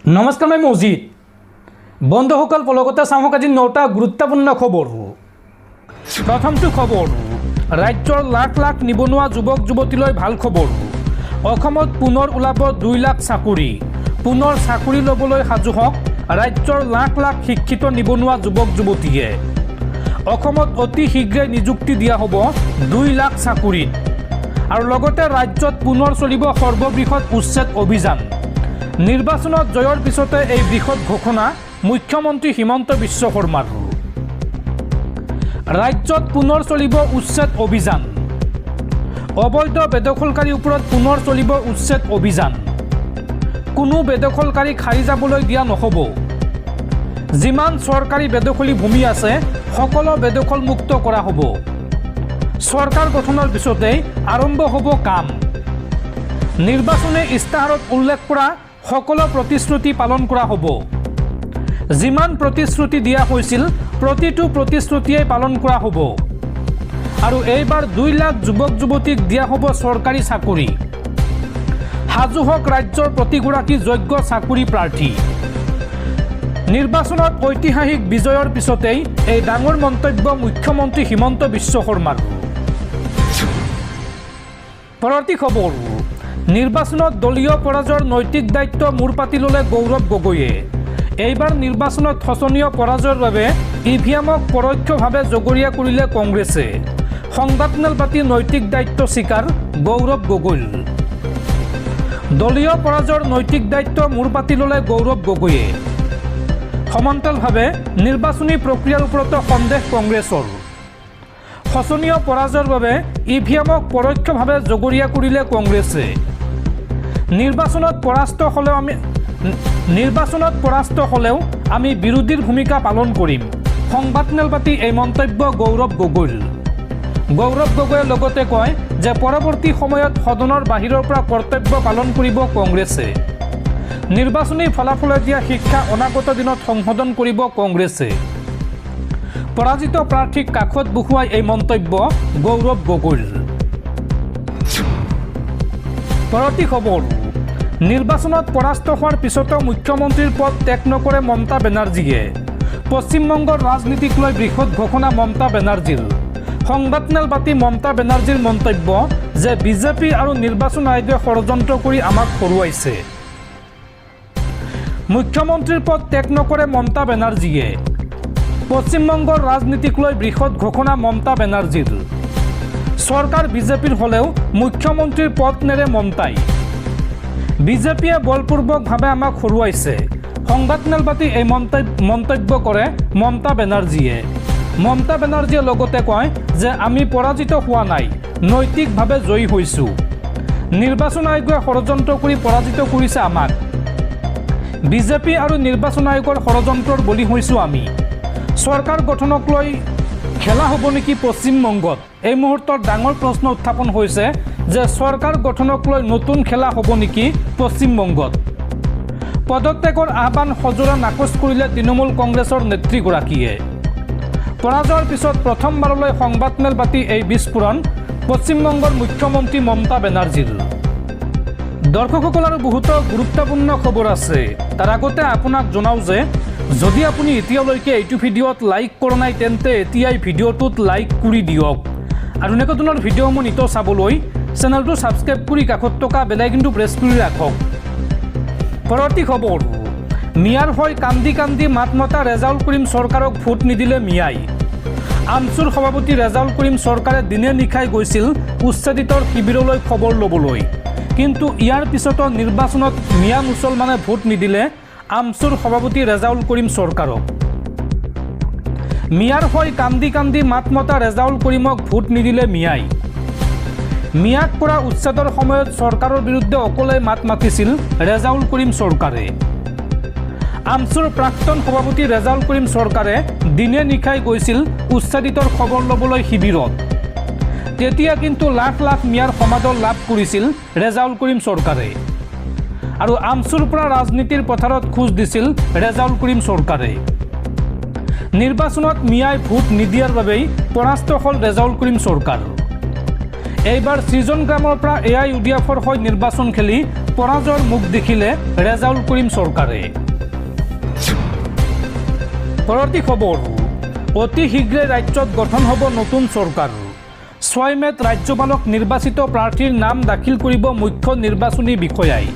নমস্কাৰ, মই মজিদ। বন্ধুসকল, পলকতে চাওক আজি 9টা গুৰুত্বপূৰ্ণ খবৰ। প্ৰথমটো খবৰ, ৰাজ্যৰ লাখ লাখ নিবনুৱা যুৱক যুৱতীলৈ ভাল খবৰ। অসমত পুনৰ ওলাব 2 লাখ চাকৰি। পুনৰ চাকৰি ল'বলৈ সাজু হওক ৰাজ্যৰ লাখ লাখ শিক্ষিত নিবনুৱা যুৱক যুৱতীয়ে। অসমত অতি শীঘ্ৰে নিযুক্তি দিয়া হ'ব 2 লাখ চাকৰিত। আৰু লগতে ৰাজ্যত পুনৰ চলিব সৰ্ববৃহৎ উচ্ছেদ অভিযান। নিৰ্বাচনত জয়ৰ পিছতে এই বৃহৎ ঘোষণা মুখ্যমন্ত্ৰী হিমন্ত বিশ্ব শৰ্মাৰ। ৰাজ্যত পুনৰ চলিব উচ্ছেদ অভিযান। অবৈধ বেদখলকাৰীৰ ওপৰত পুনৰ চলিব উচ্ছেদ অভিযান। কোনো বেদখলকাৰীক সাৰি যাবলৈ দিয়া নহ'ব। যিমান চৰকাৰী বেদখলী ভূমি আছে সকলো বেদখলমুক্ত কৰা হ'ব। চৰকাৰ গঠনৰ পিছতেই আৰম্ভ হ'ব কাম। নিৰ্বাচনী ইস্তাহাৰত উল্লেখ কৰা সকলো প্ৰতিশ্ৰুতি পালন কৰা হ'ব। যিমান প্ৰতিশ্ৰুতি দিয়া হৈছিল প্ৰতিটো প্ৰতিশ্ৰুতিয়েই পালন কৰা হ'ব। আৰু এইবাৰ 2 লাখ যুৱক যুৱতীক দিয়া হ'ব চৰকাৰী চাকৰি। সাজু হওক ৰাজ্যৰ প্ৰতিগৰাকী যোগ্য চাকৰি প্ৰাৰ্থী। নিৰ্বাচনত ঐতিহাসিক বিজয়ৰ পিছতেই এই ডাঙৰ মন্তব্য মুখ্যমন্ত্ৰী হিমন্ত বিশ্ব শৰ্মাৰ। পৰৱৰ্তী খবৰ, নিৰ্বাচনত দলীয় পৰাজয়ৰ নৈতিক দায়িত্ব মূৰ পাতি ল'লে গৌৰৱ গগৈয়ে। এইবাৰ নিৰ্বাচনত শোচনীয় পৰাজয়ৰ বাবে ইভিএমক পৰোক্ষভাৱে জগৰীয়া কৰিলে কংগ্ৰেছে। সংবাদমেল পাতি নৈতিক দায়িত্ব স্বীকাৰ গৌৰৱ গগৈৰ। দলীয় পৰাজয়ৰ নৈতিক দায়িত্ব মূৰ পাতি ল'লে গৌৰৱ গগৈয়ে। সমান্তৰালভাৱে নিৰ্বাচনী প্ৰক্ৰিয়াৰ ওপৰতো সন্দেহ কংগ্ৰেছৰ। শোচনীয় পৰাজয়ৰ বাবে ইভিএমক পৰোক্ষভাৱে জগৰীয়া কৰিলে কংগ্ৰেছে। নিৰ্বাচনত পৰাস্ত হ'লেও আমি বিৰোধীৰ ভূমিকা পালন কৰিম। সংবাদমেল পাতি এই মন্তব্য গৌৰৱ গগৈৰ। গৌৰৱ গগৈয়ে লগতে কয় যে পৰৱৰ্তী সময়ত সদনৰ বাহিৰৰ পৰা কৰ্তব্য পালন কৰিব কংগ্ৰেছে। নিৰ্বাচনী ফলাফলে দিয়া শিক্ষা অনাগত দিনত সংশোধন কৰিব কংগ্ৰেছে। পৰাজিত প্ৰাৰ্থীক কাষত বহুৱাই এই মন্তব্য গৌৰৱ গগৈৰ। পৰৱৰ্তী খবৰ, নিৰ্বাচনত পৰাস্ত হোৱাৰ পিছতো মুখ্যমন্ত্ৰীৰ পদ ত্যাগ নকৰে মমতা বেনাৰ্জীয়ে। পশ্চিমবংগৰ ৰাজনীতিক লৈ বৃহৎ ঘোষণা মমতা বেনাৰ্জীৰ। সংবাদমেল পাতি মমতা বেনাৰ্জীৰ মন্তব্য যে বিজেপি আৰু নিৰ্বাচন আয়োগে ষড়যন্ত্ৰ কৰি আমাক হৰুৱাইছে। মুখ্যমন্ত্ৰীৰ পদ ত্যাগ নকৰে মমতা বেনাৰ্জীয়ে। পশ্চিমবংগৰ ৰাজনীতিক লৈ বৃহৎ ঘোষণা মমতা বেনাৰ্জীৰ। চৰকাৰ বিজেপিৰ হ'লেও মুখ্যমন্ত্ৰীৰ পদ নেৰে মমতাই। বিজেপিয়ে বলপূৰ্বকভাৱে আমাক হৰুৱাইছে। সংবাদমেল পাতি এই মন্তব্য কৰে মমতা বেনাৰ্জীয়ে। মমতা বেনাৰ্জীয়ে লগতে কয় যে আমি পৰাজিত হোৱা নাই, নৈতিকভাৱে জয়ী হৈছোঁ। নিৰ্বাচন আয়োগে ষড়যন্ত্ৰ কৰি পৰাজিত কৰিছে আমাক। বিজেপি আৰু নিৰ্বাচন আয়োগৰ ষড়যন্ত্ৰৰ বলি হৈছোঁ আমি। চৰকাৰ গঠনক লৈ খেলা হ'ব নেকি পশ্চিমবংগত? এই মুহূৰ্তত ডাঙৰ প্ৰশ্ন উত্থাপন হৈছে যে চৰকাৰ গঠনক লৈ নতুন খেলা হ'ব নেকি পশ্চিমবংগত? পদত্যাগৰ আহ্বান সজোৰা নাকচ কৰিলে তৃণমূল কংগ্ৰেছৰ নেত্ৰীগৰাকীয়ে। পৰাজয়ৰ পিছত প্ৰথমবাৰলৈ সংবাদমেল পাতি এই বিস্ফোৰণ পশ্চিমবংগৰ মুখ্যমন্ত্ৰী মমতা বেনাৰ্জীৰ। দৰ্শকসকল, আৰু বহুতো গুৰুত্বপূৰ্ণ খবৰ আছে। তাৰ আগতে আপোনাক জনাওঁ যে যদি আপুনি এতিয়ালৈকে এইটো ভিডিঅ'ত লাইক কৰা নাই তেন্তে এতিয়াই ভিডিঅ'টোত লাইক কৰি দিয়ক। আৰু এনেকুৱা ধৰণৰ ভিডিঅ'সমূহ নিতৌ চাবলৈ চেনেলটো ছাবস্ক্ৰাইব কৰি কাষত থকা বেল আইকনটো প্ৰেছ কৰি ৰাখক। পৰৱৰ্তী খবৰ, মিয়াৰ হৈ কান্দি কান্দি মাত মতা ৰেজাউল কৰিম চৰকাৰক ভোট নিদিলে মিয়াই। আমছুৰ সভাপতি ৰেজাউল কৰিম চৰকাৰে দিনে নিশাই গৈছিল উচ্ছেদিতৰ শিবিৰলৈ খবৰ ল'বলৈ। কিন্তু ইয়াৰ পিছতো নিৰ্বাচনত মিয়া মুছলমানে ভোট নিদিলে আমছুৰ সভাপতি ৰেজাউল কৰিম চৰকাৰক। মিয়াৰ হৈ কান্দি কান্দি মাত মতা ৰেজাউল কৰিমক ভোট নিদিলে মিয়াই। মিয়াক কৰা উচ্ছেদৰ সময়ত চৰকাৰৰ বিৰুদ্ধে অকলে মাত মাতিছিল ৰেজাউল কৰিম চৰকাৰে। আমছুৰ প্ৰাক্তন সভাপতি ৰেজাউল কৰিম চৰকাৰে দিনে নিশাই গৈছিল উচ্ছেদিতৰ খবৰ ল'বলৈ শিবিৰত। তেতিয়া কিন্তু লাখ লাখ মিয়াৰ সমাদৰ লাভ কৰিছিল ৰেজাউল কৰিম চৰকাৰে। আৰু আমছুৰ পৰা ৰাজনীতিৰ পথাৰত খোজ দিছিল ৰেজাউল কৰিম চৰকাৰে। নিৰ্বাচনত মিয়াই ভোট নিদিয়াৰ বাবেই পৰাস্ত হ'ল ৰেজাউল কৰিম চৰকাৰ। এইবাৰ সৃজন গ্ৰামৰ পৰা এআইইউডিএফৰ হৈ নিৰ্বাচন খেলি পৰাজয়ৰ মুখ দেখিলে ৰেজাউল কৰিম চৰকাৰে। পৰৱৰ্তী খবৰ, অতি শীঘ্ৰে ৰাজ্যত গঠন হ'ব নতুন চৰকাৰ। 6 মে'ত ৰাজ্যপালক নিৰ্বাচিত প্ৰাৰ্থীৰ নাম দাখিল কৰিব মুখ্য নিৰ্বাচনী বিষয়াই।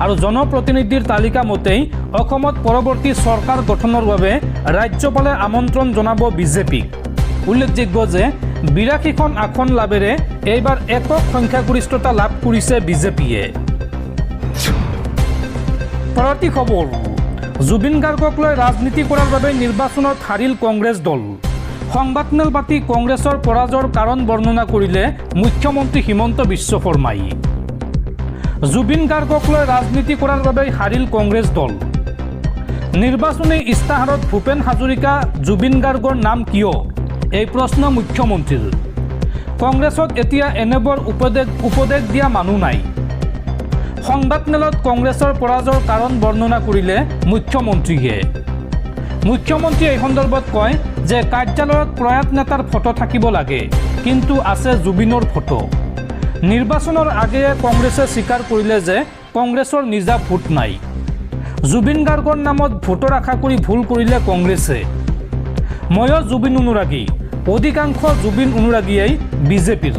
আৰু জনপ্ৰতিনিধিৰ তালিকা মতেই অসমত পৰৱৰ্তী চৰকাৰ গঠনৰ বাবে ৰাজ্যপালে আমন্ত্ৰণ জনাব বিজেপিক। উল্লেখযোগ্য যে 82খন আসন লাভেৰে এইবাৰ একক সংখ্যাগৰিষ্ঠতা লাভ কৰিছে বিজেপিয়ে। পৰৱৰ্তী খবৰ, জুবিন গাৰ্গক লৈ ৰাজনীতি কৰাৰ বাবে নিৰ্বাচনত হাৰিল কংগ্ৰেছ দল। সংবাদমেল পাতি কংগ্ৰেছৰ পৰাজয়ৰ কাৰণ বৰ্ণনা কৰিলে মুখ্যমন্ত্ৰী হিমন্ত বিশ্ব শৰ্মাই। জুবিন গাৰ্গক লৈ ৰাজনীতি কৰাৰ বাবে হাৰিল কংগ্ৰেছ দল। নিৰ্বাচনী ইস্তাহাৰত ভূপেন হাজৰিকা জুবিন গাৰ্গৰ নাম কিয়, এই প্ৰশ্ন মুখ্যমন্ত্ৰীৰ। কংগ্ৰেছত এতিয়া এনেবোৰ উপদেশ দিয়া মানুহ নাই। সংবাদমেলত কংগ্ৰেছৰ পৰাজয়ৰ কাৰণ বৰ্ণনা কৰিলে মুখ্যমন্ত্ৰীয়ে। মুখ্যমন্ত্ৰীয়ে এই সন্দৰ্ভত কয় যে কাৰ্যালয়ত প্ৰয়াত নেতাৰ ফটো থাকিব লাগে, কিন্তু আছে জুবিনৰ ফটো। নিৰ্বাচনৰ আগেয়ে কংগ্ৰেছে স্বীকাৰ কৰিলে যে কংগ্ৰেছৰ নিজা ভোট নাই। জুবিন গাৰ্গৰ নামত ভোটৰ আশা কৰি ভুল কৰিলে কংগ্ৰেছে। ময়ো জুবিন অনুৰাগী, অধিকাংশ জুবিন অনুৰাগীয়েই বিজেপিৰ।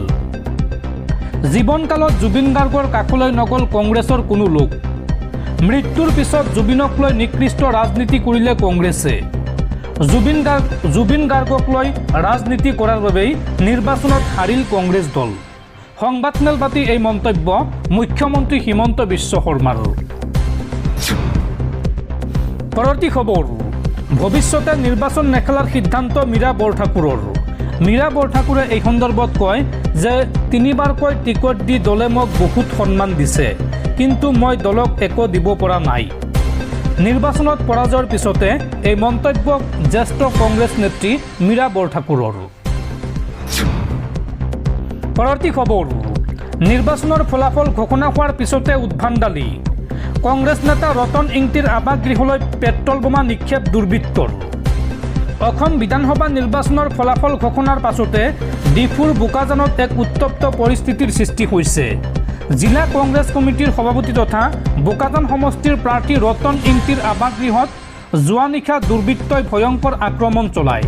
জীৱনকালত জুবিন গাৰ্গৰ কাষলৈ নগ'ল কংগ্ৰেছৰ কোনো লোক। মৃত্যুৰ পিছত জুবিনক লৈ নিকৃষ্ট ৰাজনীতি কৰিলে কংগ্ৰেছে। জুবিন গাৰ্গক লৈ ৰাজনীতি কৰাৰ বাবেই নিৰ্বাচনত হাৰিল কংগ্ৰেছ দল। সংবাদমেল পাতি এই মন্তব্য মুখ্যমন্ত্ৰী হিমন্ত বিশ্ব শৰ্মাৰ। পৰৱৰ্তী খবৰ, ভৱিষ্যতে নিৰ্বাচন নেখেলাৰ সিদ্ধান্ত মীৰা বৰঠাকুৰৰ। মীৰা বৰঠাকুৰে এই সন্দৰ্ভত কয় যে 3বাৰকৈ টিকট দি দলে মোক বহুত সন্মান দিছে, কিন্তু মই দলক একো দিব পৰা নাই। নিৰ্বাচনত পৰাজয়ৰ পিছতে এই মন্তব্য জ্যেষ্ঠ কংগ্ৰেছ নেত্ৰী মীৰা বৰঠাকুৰৰ। পৰৱৰ্তী খবৰ, নিৰ্বাচনৰ ফলাফল ঘোষণা হোৱাৰ পিছতে উদ্ভণ্ডালি। কংগ্ৰেছ নেতা ৰতন ইংতিৰ আৱাসগৃহলৈ পেট্ৰল বোমা নিক্ষেপ দুৰ্বৃত্তৰ। অসম বিধানসভা নিৰ্বাচনৰ ফলাফল ঘোষণাৰ পাছতে ডিফুৰ বোকাজানত এক উত্তপ্ত পৰিস্থিতিৰ সৃষ্টি হৈছে। জিলা কংগ্ৰেছ কমিটিৰ সভাপতি তথা বোকাজান সমষ্টিৰ প্ৰাৰ্থী ৰতন ইংতিৰ আৱাসগৃহত যোৱা নিশা দুৰ্বৃত্তই ভয়ংকৰ আক্ৰমণ চলায়।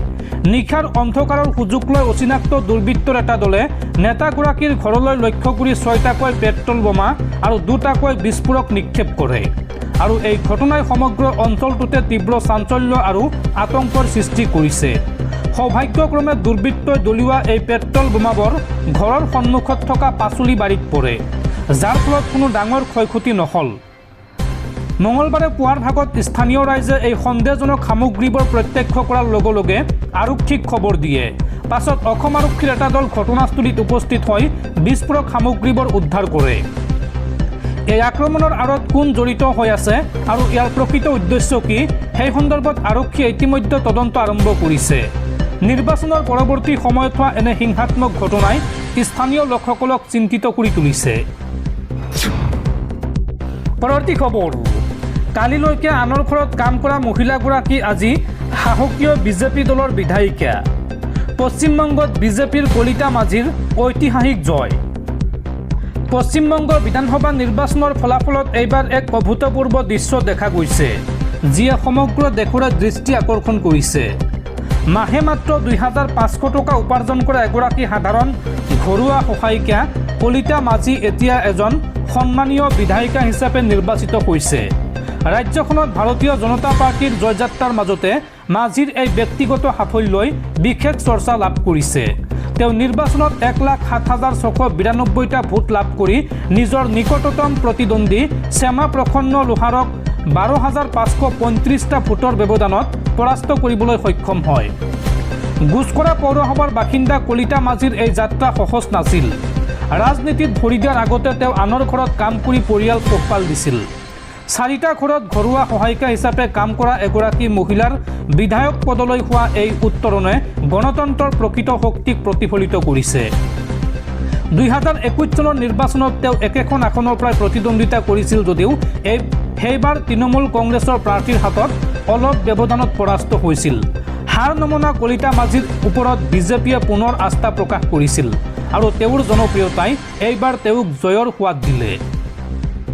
নিশাৰ অন্ধকাৰৰ সুযোগ লৈ অচিনাক্ত দুৰ্বৃত্তৰ এটা দলে নেতাগৰাকীৰ ঘৰলৈ লক্ষ্য কৰি 6টাকৈ পেট্ৰল বোমা আৰু 2টাকৈ বিস্ফোৰক নিক্ষেপ কৰে। আৰু এই ঘটনাই সমগ্ৰ অঞ্চলটোতে তীব্ৰ চাঞ্চল্য আৰু আতংকৰ সৃষ্টি কৰিছে। সৌভাগ্যক্ৰমে দুৰ্বৃত্তই দলিওৱা এই পেট্ৰল বোমাবোৰ ঘৰৰ সন্মুখত থকা পাচলি বাৰীত পৰে, যাৰ ফলত কোনো ডাঙৰ ক্ষয়ক্ষতি নহ'ল। মঙলবাৰে পুৱাৰ ভাগত স্থানীয় ৰাইজে এই সন্দেহজনক সামগ্ৰীবোৰ প্ৰত্যক্ষ কৰাৰ লগে লগে আৰক্ষীক খবৰ দিয়ে। পাছত অসম আৰক্ষীৰ এটা দল ঘটনাস্থলীত উপস্থিত হৈ বিস্ফোৰক সামগ্ৰীবোৰ উদ্ধাৰ কৰে। এই আক্ৰমণৰ আঁৰত কোন জড়িত হৈ আছে আৰু ইয়াৰ প্ৰকৃত উদ্দেশ্য কি, সেই সন্দৰ্ভত আৰক্ষীয়ে ইতিমধ্যে তদন্ত আৰম্ভ কৰিছে। নিৰ্বাচনৰ পৰৱৰ্তী সময়ত হোৱা এনে হিংসাত্মক ঘটনাই স্থানীয় লোকসকলক চিন্তিত কৰি তুলিছে। পৰৱৰ্তী খবৰ, কালিলৈকে আনৰ ঘৰত কাম কৰা মহিলাগৰাকী আজি সাহসীয় বিজেপি দলৰ বিধায়িকা। পশ্চিমবংগত বিজেপিৰ কলিতা মাঝিৰ ঐতিহাসিক জয়। পশ্চিমবংগৰ বিধানসভা নিৰ্বাচনৰ ফলাফলত এইবাৰ এক অভূতপূৰ্ব দৃশ্য দেখা গৈছে, যিয়ে সমগ্ৰ দেশৰে দৃষ্টি আকৰ্ষণ কৰিছে। মাহে মাত্ৰ 2500 টকা উপাৰ্জন কৰা এগৰাকী সাধাৰণ ঘৰুৱা সহায়িকা কলিতা মাঝি এতিয়া এজন সন্মানীয় বিধায়িকা হিচাপে নিৰ্বাচিত হৈছে। ৰাজ্যখনত ভাৰতীয় জনতা পাৰ্টীৰ জয়যাত্ৰাৰ মাজতে মাঝিৰ এই ব্যক্তিগত সাফল্যই বিশেষ চৰ্চা লাভ কৰিছে। তেওঁ নিৰ্বাচনত 1,07,692টা ভোট লাভ কৰি নিজৰ নিকটতম প্ৰতিদ্বন্দ্বী শ্যামা প্ৰসন্ন লোহাৰক 12,535টা ভোটৰ ব্যৱধানত পৰাস্ত কৰিবলৈ সক্ষম হয়। গুজকৰা পৌৰসভাৰ বাসিন্দা কলিতা মাঝিৰ এই যাত্ৰা সহজ নাছিল। ৰাজনীতিত ভৰি দিয়াৰ আগতে তেওঁ আনৰ ঘৰত কাম কৰি পৰিয়াল পোহপাল দিছিল। 4টা ঘৰত ঘৰুৱা সহায়িকা হিচাপে কাম কৰা এগৰাকী মহিলাৰ বিধায়ক পদলৈ হোৱা এই উত্তৰণে গণতন্ত্ৰৰ প্ৰকৃত শক্তিক প্ৰতিফলিত কৰিছে। 2021 চনৰ নিৰ্বাচনত তেওঁ একেখন আসনৰ পৰা প্ৰতিদ্বন্দ্বিতা কৰিছিল যদিও সেইবাৰ তৃণমূল কংগ্ৰেছৰ প্ৰাৰ্থীৰ হাতত অলপ ব্যৱধানত পৰাস্ত হৈছিল। হাৰ নমনা কলিতা মাঝিৰ ওপৰত বিজেপিয়ে পুনৰ আস্থা প্ৰকাশ কৰিছিল আৰু তেওঁৰ জনপ্ৰিয়তাই এইবাৰ তেওঁক জয়ৰ সোৱাদ দিলে।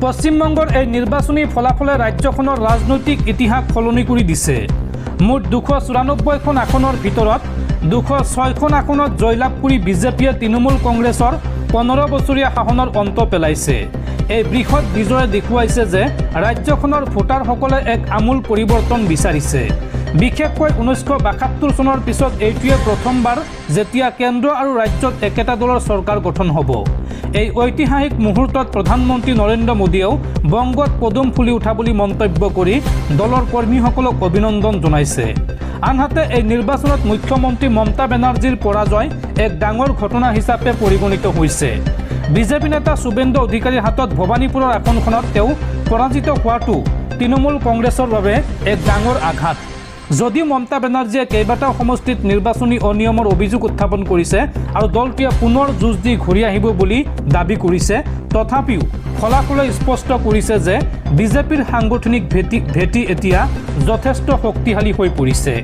পশ্চিমবংগৰ এই নিৰ্বাচনী ফলাফলে ৰাজ্যখনৰ ৰাজনৈতিক ইতিহাস সলনি কৰি দিছে। মুঠ 294খন আসনৰ ভিতৰত 206খন আসনত জয়লাভ কৰি বিজেপিয়ে তৃণমূল কংগ্ৰেছৰ 15 বছৰীয়া শাসনৰ অন্ত পেলাইছে। এই বৃহৎ বিজয়ে দেখুৱাইছে যে ৰাজ্যখনৰ ভোটাৰসকলে এক আমূল পৰিৱৰ্তন বিচাৰিছে। বিশেষকৈ 1972 চনৰ পিছত এইটোৱে প্ৰথমবাৰ যেতিয়া কেন্দ্ৰ আৰু ৰাজ্যত একেটা দলৰ চৰকাৰ গঠন হ'ব। এই ঐতিহাসিক মুহূৰ্তত প্ৰধানমন্ত্ৰী নৰেন্দ্ৰ মোদীয়েও বংগত পদুম ফুলি উঠা বুলি মন্তব্য কৰি দলৰ কৰ্মীসকলক অভিনন্দন জনাইছে। আনহাতে এই নিৰ্বাচনত মুখ্যমন্ত্ৰী মমতা বেনাৰ্জীৰ পৰাজয় এক ডাঙৰ ঘটনা হিচাপে পৰিগণিত হৈছে। বিজেপি নেতা শুভেন্দু অধিকাৰীৰ হাতত ভৱানীপুৰৰ আসনখনত তেওঁ পৰাজিত হোৱাটো তৃণমূল কংগ্ৰেছৰ বাবে এক ডাঙৰ আঘাত। যদিও মমতা বেনাৰ্জীয়ে কেইবাটাও সমষ্টিত নিৰ্বাচনী অনিয়মৰ অভিযোগ উত্থাপন কৰিছে আৰু দলটোৱে পুনৰ যুঁজ দি ঘূৰি আহিব বুলি দাবী কৰিছে, তথাপিও ফলাফলে স্পষ্ট কৰিছে যে বিজেপিৰ সাংগঠনিক ভেটি এতিয়া যথেষ্ট শক্তিশালী হৈ পৰিছে।